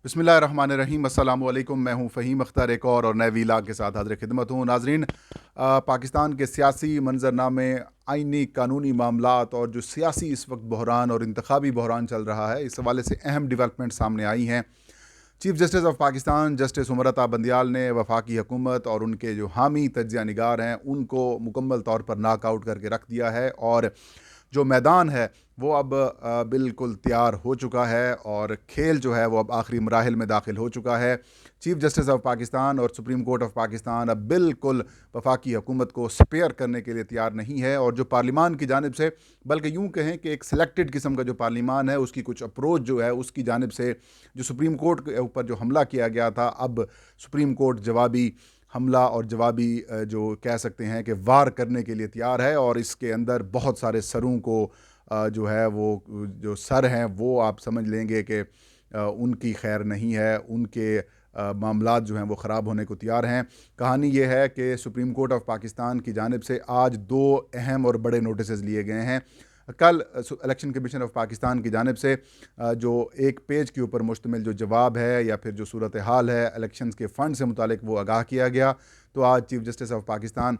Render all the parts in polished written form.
बिस्मिल्लाहिर्रहमानिर्रहीम। अस्सलामु अलैकुम। मैं हूं फ़हीम अख्तर, एक और नए वीलाग के साथ हाज़िर खिदमत हूं। नाजरीन, पाकिस्तान के सियासी मंजरनामे, आइनी कानूनी मामलात और जो सियासी इस वक्त बहरान और इंतखाबी बहरान चल रहा है, इस हवाले से अहम डिवेलपमेंट सामने आई हैं। Chief justice of Pakistan justice उमरता Bandial ने वफाकी हुकूमत और उनके जो हामी तज्जिया निगार हैं उनको मुकम्मल तौर पर नाकआउट करके रख दिया है, और जो मैदान है वो अब बिल्कुल तैयार हो चुका है, और खेल जो है वो अब आखिरी मराहिल में दाखिल हो चुका है। चीफ जस्टिस ऑफ पाकिस्तान और सुप्रीम कोर्ट ऑफ पाकिस्तान अब बिल्कुल वफाकी हुकूमत को स्पेयर करने के लिए तैयार नहीं है, और जो पार्लिमान की जानिब से, बल्कि यूँ कहें कि एक सिलेक्टेड किस्म का जो पार्लिमान है उसकी कुछ अप्रोच जो है उसकी जानिब से जो सुप्रीम कोर्ट के ऊपर जो हमला किया गया था, अब सुप्रीम कोर्ट जवाबी हमला और जवाबी जो कह सकते हैं कि वार करने के लिए तैयार है। और इसके अंदर बहुत सारे सरों को जो है वो जो सर हैं वो आप समझ लेंगे कि उनकी खैर नहीं है, उनके मामलात जो हैं वो ख़राब होने को तैयार हैं। कहानी ये है कि सुप्रीम कोर्ट ऑफ पाकिस्तान की जानिब से आज दो अहम और बड़े नोटिस लिए गए हैं। कल इलेक्शन कमीशन ऑफ पाकिस्तान की जानिब से जो एक पेज के ऊपर मुश्तमिल जो जवाब है या फिर जो सूरत हाल है इलेक्शन के फ़ंड से मुतालिक वो आगाह किया गया। तो आज चीफ जस्टिस ऑफ पाकिस्तान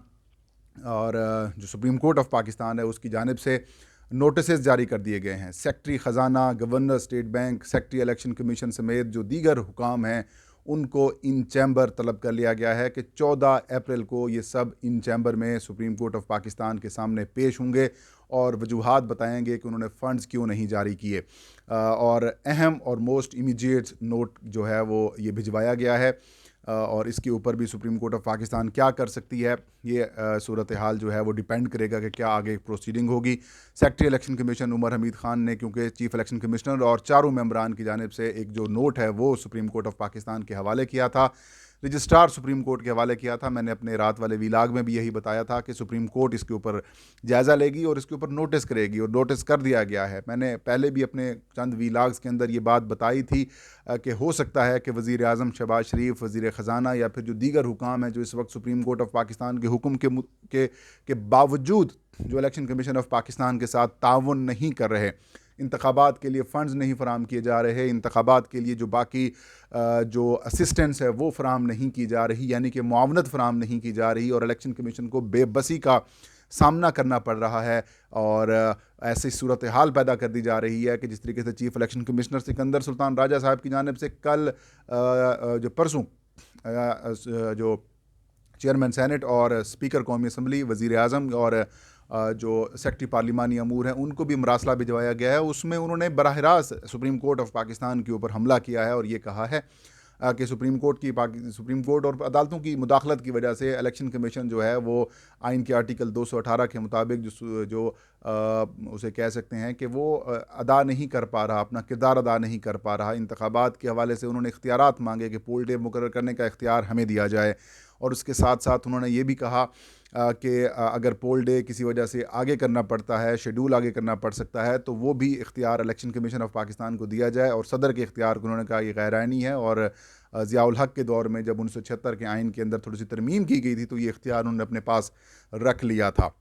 और जो सुप्रीम कोर्ट ऑफ पाकिस्तान है उसकी जानिब से नोटिस जारी कर दिए गए हैं। सेक्रेटरी ख़जाना, governor state bank, secretary election commission समेत जो दीगर हुकाम हैं उनको इन चैम्बर तलब कर लिया गया है कि 14 अप्रैल को ये सब इन चैम्बर में सुप्रीम कोर्ट ऑफ पाकिस्तान के सामने पेश होंगे और वजूहात बताएंगे कि उन्होंने फ़ंड्स क्यों नहीं जारी किए। और अहम और मोस्ट इमीडिएट नोट जो है वो ये भिजवाया गया है, और इसके ऊपर भी सुप्रीम कोर्ट ऑफ पाकिस्तान क्या कर सकती है, ये सूरत हाल जो है वो डिपेंड करेगा कि क्या आगे प्रोसीडिंग होगी। Secretary election commission Umar Hamid Khan ने, क्योंकि चीफ इलेक्शन कमिश्नर और चारों मेंबरान की जानिब से एक जो नोट है वो सुप्रीम कोर्ट ऑफ पाकिस्तान के हवाले किया था, रजिस्ट्रार सुप्रीम कोर्ट के हवाले किया था। मैंने अपने रात वाले वीलाग में भी यही बताया था कि सुप्रीम कोर्ट इसके ऊपर जायज़ा लेगी और इसके ऊपर नोटिस करेगी, और नोटिस कर दिया गया है। मैंने पहले भी अपने चंद वीलाग्स के अंदर ये बात बताई थी कि हो सकता है कि वज़ीर आज़म शहबाज शरीफ, वज़ीर ख़जाना या फिर जो दीगर हुकाम हैं जो इस वक्त सुप्रीम कोर्ट ऑफ पाकिस्तान के हुक्म के बावजूद जो इलेक्शन कमीशन ऑफ पाकिस्तान के साथ ताउन नहीं कर रहे, इंतखाबात के लिए फ़ंड्स नहीं फ़राम किए जा रहे, इंतखाबात के लिए जो बाकी जो असिस्टेंस है वो फ़राम नहीं की जा रही, यानी कि मुआवनत फ़राम नहीं की जा रही, और इलेक्शन कमीशन को बेबसी का सामना करना पड़ रहा है। और ऐसी सूरत हाल पैदा कर दी जा रही है कि जिस तरीके से chief election commissioner Sikandar Sultan Raja साहब की जानिब से कल जो परसों जो चेयरमैन सेनेट और स्पीकर कौमी असम्बली, वज़ीर आज़म और जो सेक्रेटरी पार्लिमानी अमूर हैं उनको भी मरासला भिजवाया गया है। उसमें उन्होंने बराह रास्त सुप्रीम कोर्ट ऑफ पाकिस्तान के ऊपर हमला किया है और ये कहा है कि सुप्रीम कोर्ट और अदालतों की मुदाखलत की वजह से इलेक्शन कमीशन जो है वो आइन के आर्टिकल 218 के मुताबिक जो उसे कह सकते हैं कि वो अदा नहीं कर पा रहा, अपना किरदार अदा नहीं कर पा रहा। इंतखाबात के हवाले से उन्होंने इख्तियारात मांगे कि पोल डे मुकर्रर करने का इख्तियार हमें दिया जाए, और उसके साथ साथ उन्होंने ये भी कहा कि अगर पोल डे किसी वजह से आगे करना पड़ता है, शेड्यूल आगे करना पड़ सकता है, तो वो भी इख्तियार इलेक्शन कमीशन ऑफ पाकिस्तान को दिया जाए। और सदर के इख्तियार को उन्होंने कहा ये गैर आइनी है, और ज़ियाउल हक के दौर में जब 1976 के आइन के अंदर थोड़ी सी तरमीम की गई थी तो ये इख्तियार उन्होंने अपने पास रख लिया था।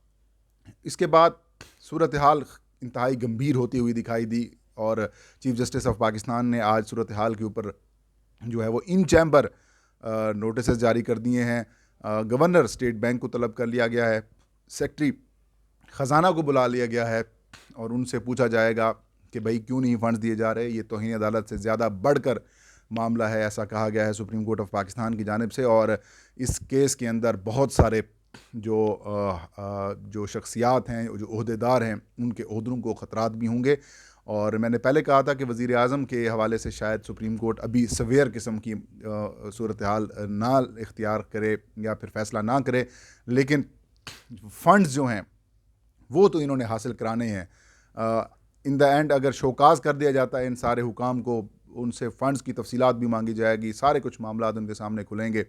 इसके बाद सूरत हाल इंतहाई गंभीर होती हुई दिखाई दी, और चीफ जस्टिस ऑफ पाकिस्तान ने आज सूरत हाल के ऊपर जो है वो इन चैम्बर नोटिस जारी कर दिए हैं। गवर्नर स्टेट बैंक को तलब कर लिया गया है, सेक्रेटरी ख़जाना को बुला लिया गया है, और उनसे पूछा जाएगा कि भाई क्यों नहीं फ़ंड्स दिए जा रहे, ये तौहीन अदालत से ज़्यादा बढ़कर मामला है, ऐसा कहा गया है सुप्रीम कोर्ट ऑफ पाकिस्तान की जानिब से। और इस केस के अंदर बहुत सारे जो शख्सियात हैं, जो ओहदेदार हैं, उनके ओहदों को ख़तरात भी होंगे। और मैंने पहले कहा था कि वज़ीर आज़म के हवाले से शायद सुप्रीम कोर्ट अभी सवेयर किस्म की सूरत हाल ना इख्तियार करे या फिर फ़ैसला ना करे, लेकिन फ़ंड्स जो हैं वो तो इन्होंने हासिल कराने हैं। इन द एंड अगर शोकाज कर दिया जाता है इन सारे हुकाम को, उनसे फ़ंड्स की तफसीलात भी मांगी जाएगी, सारे कुछ मामलात उनके सामने खुलेंगे,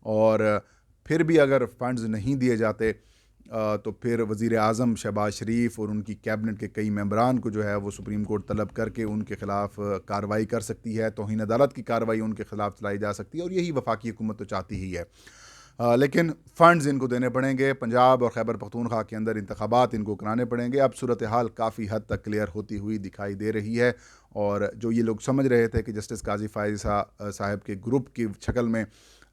और फिर भी अगर फ़ंड्स नहीं दिए जाते तो फिर वज़ीर आज़म शहबाज शरीफ और उनकी कैबिनेट के कई मेंबरान को जो है वो सुप्रीम कोर्ट तलब करके उनके ख़िलाफ़ कार्रवाई कर सकती है, तौहीन अदालत की कार्रवाई उनके ख़िलाफ़ चलाई जा सकती है, और यही वफाकी हुकूमत तो चाहती ही है। लेकिन फ़ंड्स इनको देने पड़ेंगे। पंजाब और खैबर पख्तूनख्वा के अंदर इंतखाबात इनको कराने पड़ेंगे। अब सूरत हाल काफ़ी हद तक क्लियर होती हुई दिखाई दे रही है, और जो ये लोग समझ रहे थे कि जस्टिस काजी फ़ाइज़ साहब के ग्रुप की शक्ल में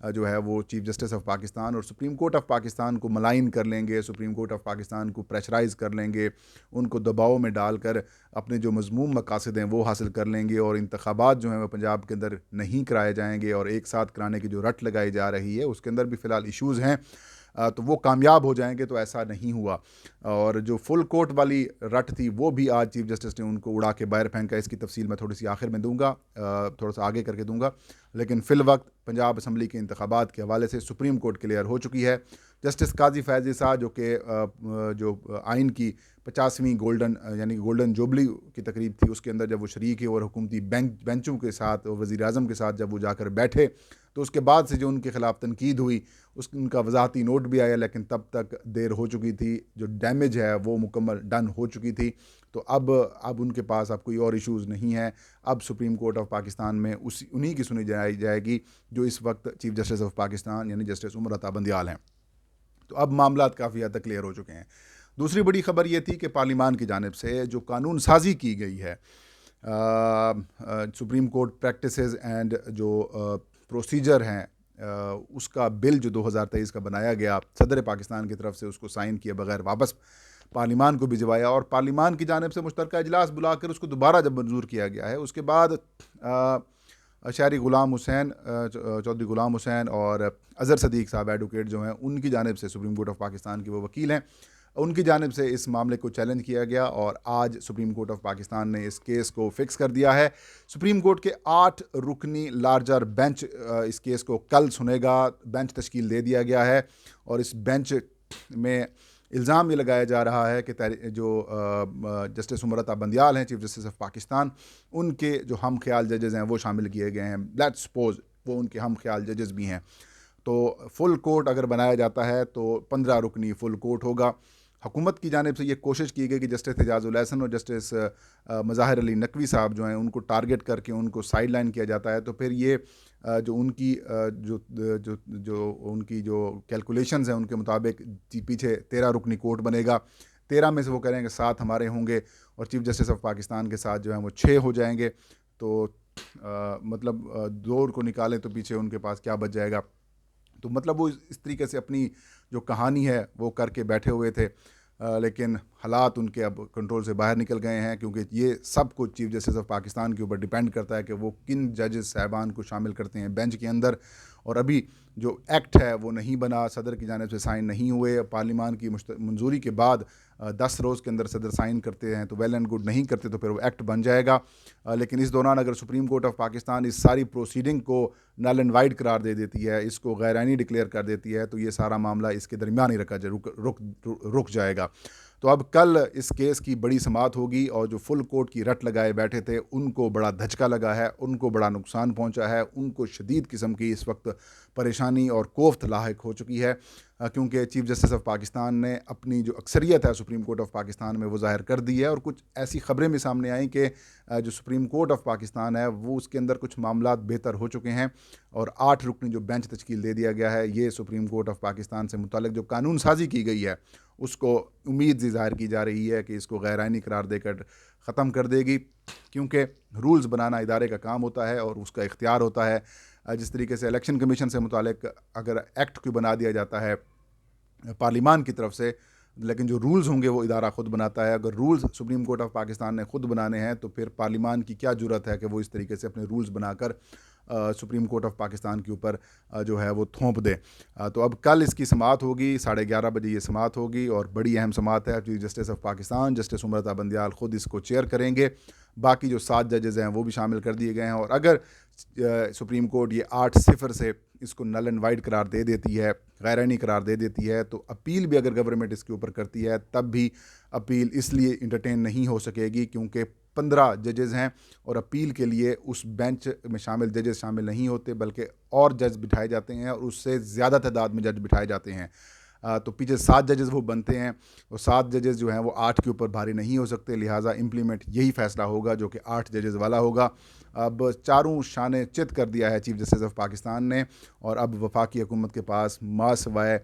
जो है वो चीफ़ जस्टिस ऑफ पाकिस्तान और सुप्रीम कोर्ट ऑफ पाकिस्तान को मलाइन कर लेंगे, सुप्रीम कोर्ट ऑफ पाकिस्तान को प्रेशराइज़ कर लेंगे, उनको दबाव में डालकर अपने जो मज़मूम मकासद हैं वो हासिल कर लेंगे, और इंतखाबात जो हैं वो पंजाब के अंदर नहीं कराए जाएंगे, और एक साथ कराने की जो रट लगाई जा रही है उसके अंदर भी फ़िलहाल इश्यूज़ हैं, तो वो कामयाब हो जाएंगे। तो ऐसा नहीं हुआ, और जो फुल कोर्ट वाली रट थी वो भी आज चीफ जस्टिस ने उनको उड़ा के बाहर फेंका। इसकी तफसील मैं थोड़ी सी आखिर में दूंगा, थोड़ा सा आगे करके दूंगा। लेकिन फ़िल वक्त पंजाब असम्बली के इंतखाबात के हवाले से सुप्रीम कोर्ट क्लियर हो चुकी है। जस्टिस काजी फ़ैज़ी साहब जो आइन की 50वीं यानी गोल्डन जुबली की तकरीब थी उसके अंदर जब वो शरीक है और हुकूमती बेंचों के साथ और वज़ीर आज़म के साथ जब वो जाकर बैठे, तो उसके बाद से जो उनके ख़िलाफ़ तनकीद हुई उनका वज़ाहती नोट भी आया, लेकिन तब तक देर हो चुकी थी, जो डैमेज है वो मुकम्मल डन हो चुकी थी। तो अब उनके पास अब कोई और इश्यूज़ नहीं है। अब सुप्रीम कोर्ट ऑफ पाकिस्तान में उन्हीं की सुनी जाएगी जो इस वक्त चीफ जस्टिस ऑफ पाकिस्तान यानी जस्टिस उमर अता बंदियाल हैं। तो अब मामला काफ़ी हद तक क्लियर हो चुके हैं। दूसरी बड़ी खबर ये थी कि पार्लिमान की जानिब से जो कानून साजी की गई है, सुप्रीम कोर्ट प्रैक्टिसेस एंड जो प्रोसीजर हैं, उसका बिल जो 2023 का बनाया गया, सदर पाकिस्तान की तरफ से उसको साइन किए बगैर वापस पार्लिमान को भिजवाया, और पार्लिमान की जानिब से मुश्तरका इजलास बुलाकर उसको दोबारा जब मंजूर किया गया है, उसके बाद शहरी ग़ुलाम हुसैन, चौधरी ग़ुलाम हुसैन और अज़हर सदीक़ साहब एडवोकेट जो हैं, उनकी जानिब से सुप्रीम कोर्ट ऑफ पाकिस्तान के वो वकील हैं, उनकी जानिब से इस मामले को चैलेंज किया गया, और आज सुप्रीम कोर्ट ऑफ पाकिस्तान ने इस केस को फ़िक्स कर दिया है। सुप्रीम कोर्ट के 8 रुकनी लार्जर बेंच इस केस को कल सुनेगा। बेंच तश्कील दे दिया गया है, और इस बेंच में इल्ज़ाम ये लगाया जा रहा है कि जो जस्टिस उमर अता बंदियाल हैं, चीफ जस्टिस ऑफ पाकिस्तान, उनके जो हम ख्याल जजेज़ हैं वो शामिल किए गए हैं। लेट्स सपोज वो उनके हम ख्याल जजेज़ भी हैं, तो फुल कोर्ट अगर बनाया जाता है तो 15 रुकनी फुल कोर्ट होगा। हुकूमत की जानिब से ये कोशिश की गई कि जस्टिस एजाज़ुल एहसन और जस्टिस मज़ाहिर अली नकवी साहब जो हैं उनको टारगेट करके उनको साइड लाइन किया जाता है, तो फिर ये जो उनकी जो जो जो उनकी जो कैलकुलेशंस हैं उनके मुताबिक पीछे 13 रुकनी कोर्ट बनेगा। 13 में से वो करेंगे 7 हमारे होंगे, और चीफ जस्टिस ऑफ पाकिस्तान के साथ जो हैं वो 6 हो जाएंगे। तो मतलब 2 को निकालें तो पीछे उनके पास क्या बच जाएगा। तो मतलब वो इस तरीके से अपनी जो कहानी है वो करके बैठे हुए थे, लेकिन हालात उनके अब कंट्रोल से बाहर निकल गए हैं, क्योंकि ये सब कुछ चीफ जस्टिस ऑफ पाकिस्तान के ऊपर डिपेंड करता है कि वो किन जजेस साहबान को शामिल करते हैं बेंच के अंदर। और अभी जो एक्ट है वो नहीं बना, सदर की जानिब से साइन नहीं हुए। पार्लिमान की मंजूरी के बाद 10 रोज़ के अंदर सदर साइन करते हैं तो वेल एंड गुड, नहीं करते तो फिर वो एक्ट बन जाएगा। लेकिन इस दौरान अगर सुप्रीम कोर्ट ऑफ पाकिस्तान इस सारी प्रोसीडिंग को नल एंड वाइड करार दे देती है, इसको गैर-आइनी डिक्लेयर कर देती है, तो ये सारा मामला इसके दरमियान ही रुक जाएगा। तो अब कल इस केस की बड़ी समाअत होगी, और जो फुल कोर्ट की रट लगाए बैठे थे उनको बड़ा धचका लगा है, उनको बड़ा नुकसान पहुंचा है, उनको शदीद किस्म की इस वक्त परेशानी और कोफ्त लाहिक हो चुकी है, क्योंकि चीफ जस्टिस ऑफ पाकिस्तान ने अपनी जो अक्सरियत है सुप्रीम कोर्ट ऑफ पाकिस्तान में वो ज़ाहिर कर दी है। और कुछ ऐसी ख़बरें भी सामने आई कि जो सुप्रीम कोर्ट ऑफ पाकिस्तान है वो उसके अंदर कुछ मामलात बेहतर हो चुके हैं, और 8 रुकनी जो बेंच तश्कील दे दिया गया है, ये सुप्रीम कोर्ट ऑफ पाकिस्तान से मुताल्लिक जो कानून साजी की गई है उसको उम्मीद ज़ाहिर की जा रही है कि इसको गैर-आइनी करार देकर ख़त्म कर देगी, क्योंकि रूल्स बनाना इदारे का काम होता है और उसका इख्तियार होता है। जिस तरीके से इलेक्शन कमीशन से मुताल्लिक अगर एक्ट कोई बना दिया जाता है पार्लिमान की तरफ से, लेकिन जो रूल्स होंगे वो इदारा ख़ुद बनाता है। अगर rules supreme court of Pakistan ने ख़ुद बनाने हैं तो फिर पार्लिमान की क्या ज़रूरत है कि वो इस तरीके से अपने रूल्स बनाकर सुप्रीम कोर्ट ऑफ पाकिस्तान के ऊपर जो है वो थोप दे। तो अब कल इसकी समाअत होगी, 11:30 बजे ये समाअत होगी, और बड़ी अहम समाअत है। Chief justice of Pakistan justice Umar Ata Bandial ख़ुद इसको चेयर करेंगे। बाकी जो 7 जजेज़ हैं वो भी शामिल कर दिए गए हैं, और अगर सुप्रीम कोर्ट ये 8-0 से इसको नल एंड वाइड करार दे देती है, गैर-आइनी करार दे देती है, तो अपील भी अगर गवर्नमेंट इसके ऊपर करती है तब भी अपील इसलिए इंटरटेन नहीं हो सकेगी क्योंकि 15 जजेज़ हैं, और अपील के लिए उस बेंच में शामिल जजेस शामिल नहीं होते, बल्कि और जज बिठाए जाते हैं, और उससे ज़्यादा तादाद में जज बिठाए जाते हैं। तो पीछे 7 जजेस वो बनते हैं, और 7 जजेस जो हैं वो 8 के ऊपर भारी नहीं हो सकते, लिहाजा इम्प्लीमेंट यही फ़ैसला होगा जो कि 8 जजेस वाला होगा। अब चारों शाने चित कर दिया है चीफ जस्टिस ऑफ पाकिस्तान ने, और अब वफाकी हुकूमत के पास मासवाए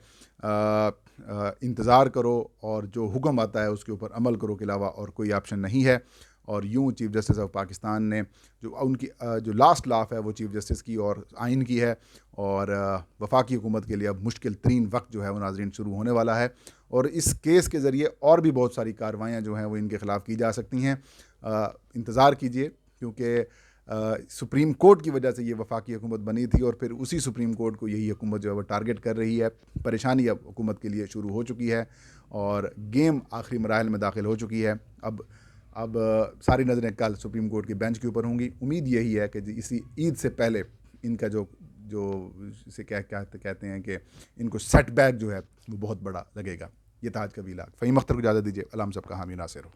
इंतज़ार करो और जो हुक्म आता है उसके ऊपर अमल करो के अलावा और कोई ऑप्शन नहीं है। और यूं चीफ जस्टिस ऑफ पाकिस्तान ने जो उनकी जो लास्ट लाफ है वो चीफ जस्टिस की और आइन की है, और वफाकी हुकूमत के लिए अब मुश्किल तरीन वक्त जो है वो नाज़रीन शुरू होने वाला है, और इस केस के ज़रिए और भी बहुत सारी कार्रवाइयाँ जो हैं वो इनके ख़िलाफ़ की जा सकती हैं। इंतज़ार कीजिए, क्योंकि सुप्रीम कोर्ट की वजह से ये वफाकी हुकूमत बनी थी और फिर उसी सुप्रीम कोर्ट को यही हुकूमत जो है वो टारगेट कर रही है। परेशानी अब हुकूमत के लिए शुरू हो चुकी है और गेम आखिरी मराहल में दाखिल हो चुकी है। अब सारी नज़रें कल सुप्रीम कोर्ट के बेंच के ऊपर होंगी। उम्मीद यही है कि इसी ईद से पहले इनका जो जो इसे क्या कहते हैं कि इनको सेटबैक जो है वो बहुत बड़ा लगेगा। ये था आज का वीलाग। फ़हीम अख्तर को इजाज़त दीजिए। अल्लाह हम सबका हामी नासिर हो।